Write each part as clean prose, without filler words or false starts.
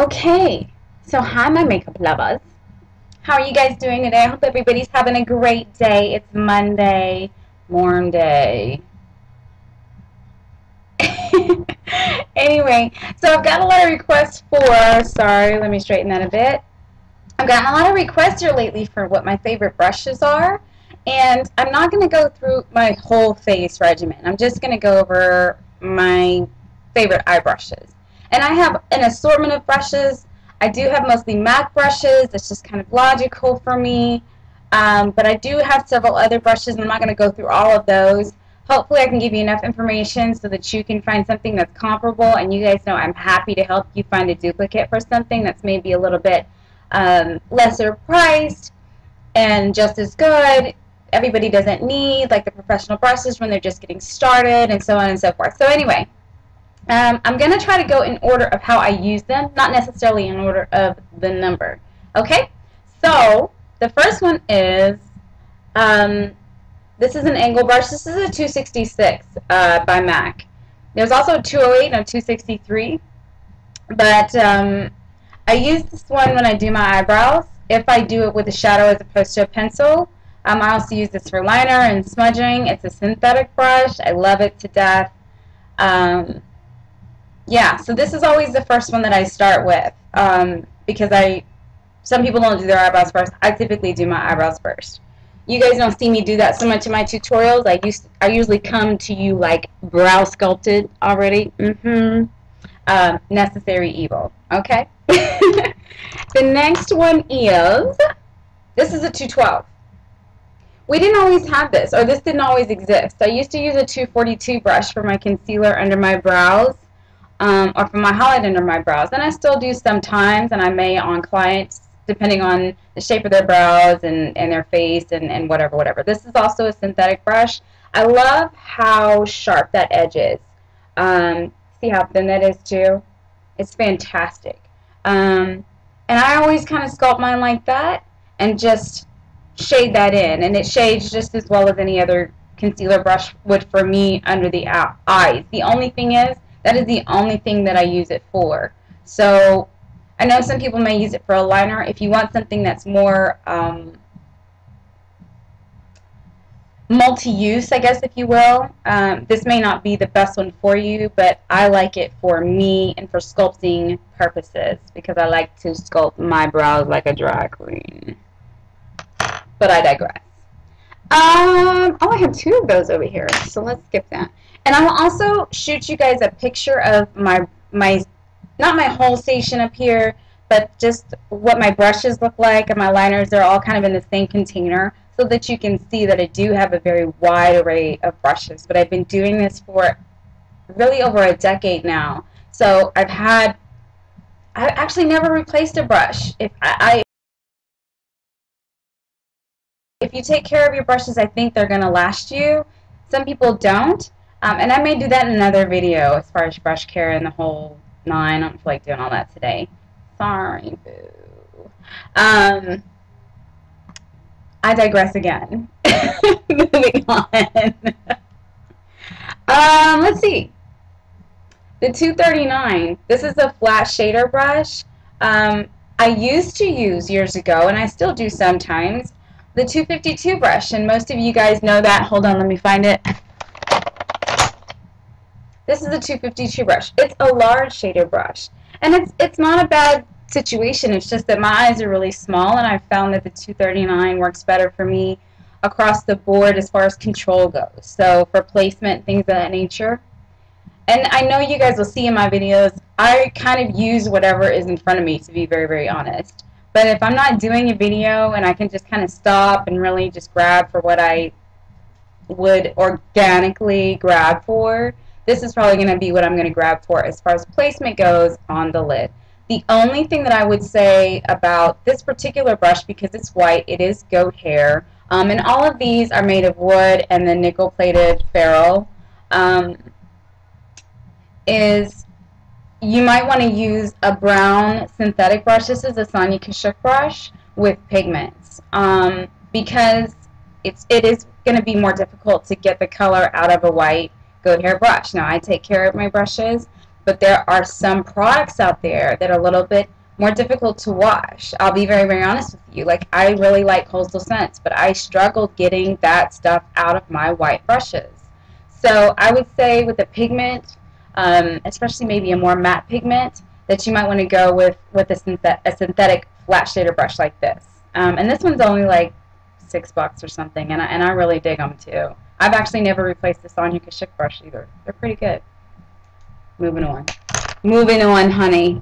Okay, so hi my makeup lovers. How are you guys doing today? I hope everybody's having a great day. It's Monday, morn day. Anyway, so I've got a lot of requests for, sorry, let me straighten that a bit. I've gotten a lot of requests here lately for what my favorite brushes are, and I'm not going to go through my whole face regimen. I'm just going to go over my favorite eye brushes. And I have an assortment of brushes. I do have mostly MAC brushes. It's just kind of logical for me. But I do have several other brushes, and I'm not going to go through all of those. Hopefully I can give you enough information so that you can find something that's comparable, and you guys know I'm happy to help you find a duplicate for something that's maybe a little bit lesser priced and just as good. Everybody doesn't need like the professional brushes when they're just getting started, and so on and so forth. So anyway, I'm going to try to go in order of how I use them, not necessarily in order of the number. Okay? So the first one is, this is an angle brush. This is a 266 by MAC. There's also a 208 and a 263, but I use this one when I do my eyebrows. If I do it with a shadow as opposed to a pencil. I also use this for liner and smudging. It's a synthetic brush. I love it to death. Yeah, so this is always the first one that I start with because some people don't do their eyebrows first. I typically do my eyebrows first. You guys don't see me do that so much in my tutorials. I usually come to you like brow sculpted already. Necessary evil. Okay. The next one is, this is a 212. We didn't always have this, or this didn't always exist. I used to use a 242 brush for my concealer under my brows, or for my highlight under my brows, and I still do sometimes, and I may on clients depending on the shape of their brows and their face and whatever. This is also a synthetic brush. I love how sharp that edge is. See how thin that is too? It's fantastic. And I always kind of sculpt mine like that and just shade that in, and it shades just as well as any other concealer brush would for me under the eyes. The only thing is, that is the only thing that I use it for. So I know some people may use it for a liner. If you want something that's more multi-use, I guess, if you will, this may not be the best one for you, but I like it for me and for sculpting purposes because I like to sculpt my brows like a drag queen. But I digress. Oh, I have two of those over here, so let's skip that. And I will also shoot you guys a picture of my not my whole station up here, but just what my brushes look like and my liners. They're all kind of in the same container so that you can see that I do have a very wide array of brushes. But I've been doing this for really over a decade now. So I've actually never replaced a brush. If you take care of your brushes, I think they're going to last you. Some people don't. And I may do that in another video as far as brush care and the whole nine. I don't feel like doing all that today. Sorry, boo. I digress again. Moving on. Let's see. The 239. This is a flat shader brush. I used to use years ago, and I still do sometimes, the 252 brush, and most of you guys know that. Hold on, let me find it. This is a 252 brush. It's a large shader brush, and it's not a bad situation. It's just that my eyes are really small, and I found that the 239 works better for me across the board as far as control goes. So for placement, things of that nature. And I know you guys will see in my videos, I kind of use whatever is in front of me, to be very, very honest. But if I'm not doing a video and I can just kind of stop and really just grab for what I would organically grab for, this is probably going to be what I'm going to grab for as far as placement goes on the lid. The only thing that I would say about this particular brush, because it's white, it is goat hair, and all of these are made of wood and the nickel-plated ferrule, is you might want to use a brown synthetic brush. This is a Sonia Kashuk brush with pigments, because it is going to be more difficult to get the color out of a white goat hair brush. Now, I take care of my brushes, but there are some products out there that are a little bit more difficult to wash. I'll be very, very honest with you. Like, I really like Coastal Scents, but I struggled getting that stuff out of my white brushes. So I would say with a pigment, especially maybe a more matte pigment, that you might want to go with a synthetic flat shader brush like this. And this one's only like $6 or something, and I really dig them too. I've actually never replaced the Sonia Kashuk brush either. They're pretty good. Moving on. Moving on, honey.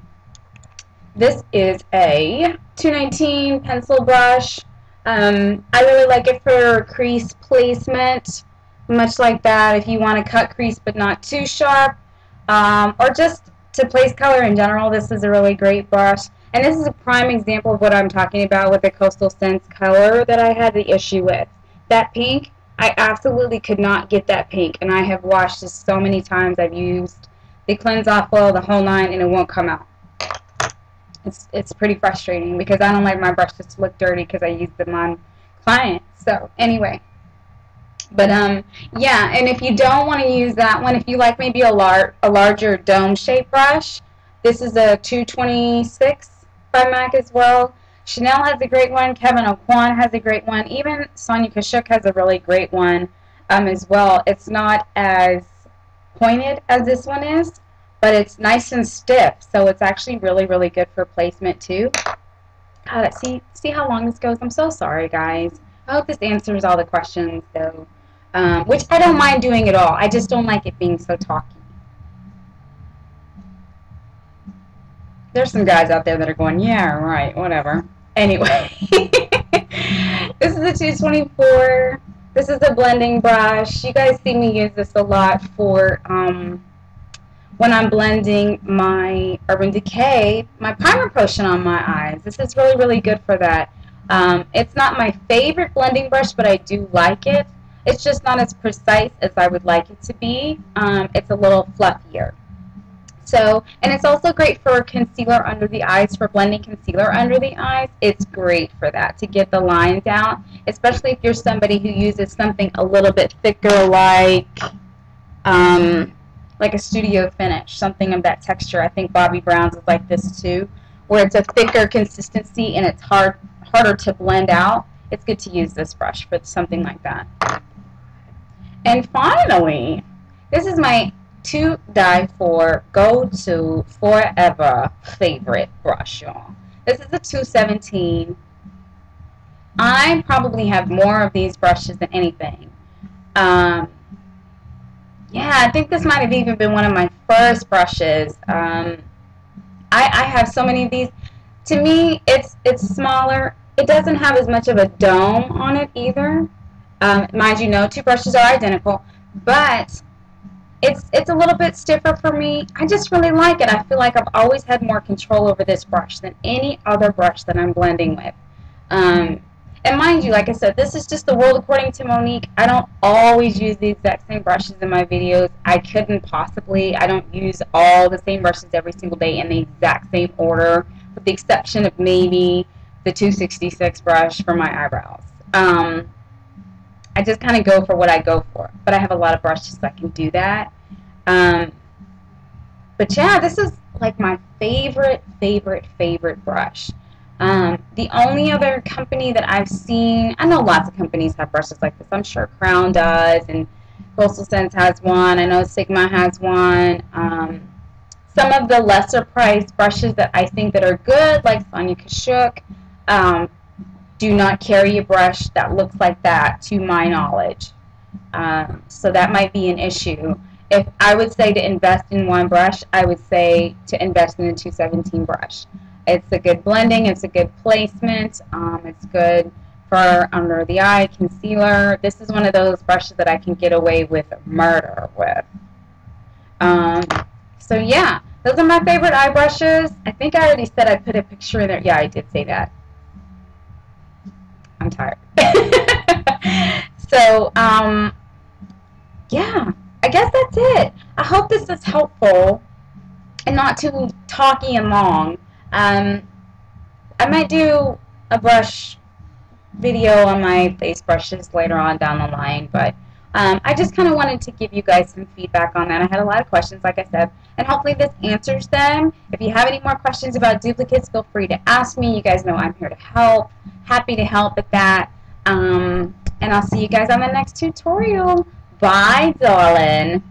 This is a 219 pencil brush. I really like it for crease placement, much like that if you want to cut crease but not too sharp, or just to place color in general. This is a really great brush. And this is a prime example of what I'm talking about with the Coastal Scents color that I had the issue with. That pink, I absolutely could not get that pink, and I have washed this so many times. I've used the cleanse off oil, the whole nine, and it won't come out. It's pretty frustrating because I don't like my brushes to look dirty because I use them on clients. So anyway, but yeah, and if you don't want to use that one, if you like maybe a larger dome shaped brush, this is a 226 by MAC as well. Chanel has a great one. Kevin Aucoin has a great one. Even Sonia Kashuk has a really great one as well. It's not as pointed as this one is, but it's nice and stiff, so it's actually really, really good for placement too. God, see how long this goes? I'm so sorry, guys. I hope this answers all the questions, though, which I don't mind doing at all. I just don't like it being so talky. There's some guys out there that are going, yeah, right, whatever. Anyway, this is a 224. This is a blending brush. You guys see me use this a lot for when I'm blending my Urban Decay, my primer potion on my eyes. This is really, really good for that. It's not my favorite blending brush, but I do like it. It's just not as precise as I would like it to be. It's a little fluffier. So, and it's also great for concealer under the eyes, for blending concealer under the eyes. It's great for that, to get the lines out, especially if you're somebody who uses something a little bit thicker, like a studio finish, something of that texture. I think Bobbi Brown's is like this too, where it's a thicker consistency and it's harder to blend out. It's good to use this brush for something like that. And finally, this is my to die for, go-to, forever favorite brush, y'all. This is a 217. I probably have more of these brushes than anything. Yeah, I think this might have even been one of my first brushes. I have so many of these. To me, it's smaller. It doesn't have as much of a dome on it either. Mind you, no two brushes are identical, but it's a little bit stiffer for me. I just really like it. I feel like I've always had more control over this brush than any other brush that I'm blending with. And mind you, like I said, this is just the world according to Monique. I don't always use the exact same brushes in my videos. I couldn't possibly. I don't use all the same brushes every single day in the exact same order, with the exception of maybe the 266 brush for my eyebrows. I just kind of go for what I go for. But I have a lot of brushes that can do that. But yeah, this is like my favorite brush. The only other company that I've seen, I know lots of companies have brushes like this. I'm sure Crown does, and Coastal Scents has one. I know Sigma has one. Some of the lesser priced brushes that I think that are good, like Sonia Kashuk, do not carry a brush that looks like that, to my knowledge. So that might be an issue. If I would say to invest in one brush, I would say to invest in a 217 brush. It's a good blending, it's a good placement, it's good for under the eye concealer. This is one of those brushes that I can get away with murder with. So yeah, those are my favorite eye brushes. I think I already said I put a picture in there. Yeah, I did say that. I'm tired. So, yeah, I guess that's it. I hope this is helpful and not too talky and long. I might do a brush video on my face brushes later on down the line, but I just kind of wanted to give you guys some feedback on that. I had a lot of questions, like I said, and hopefully this answers them. If you have any more questions about duplicates, feel free to ask me. You guys know I'm here to help. Happy to help with that. And I'll see you guys on the next tutorial. Bye, darling.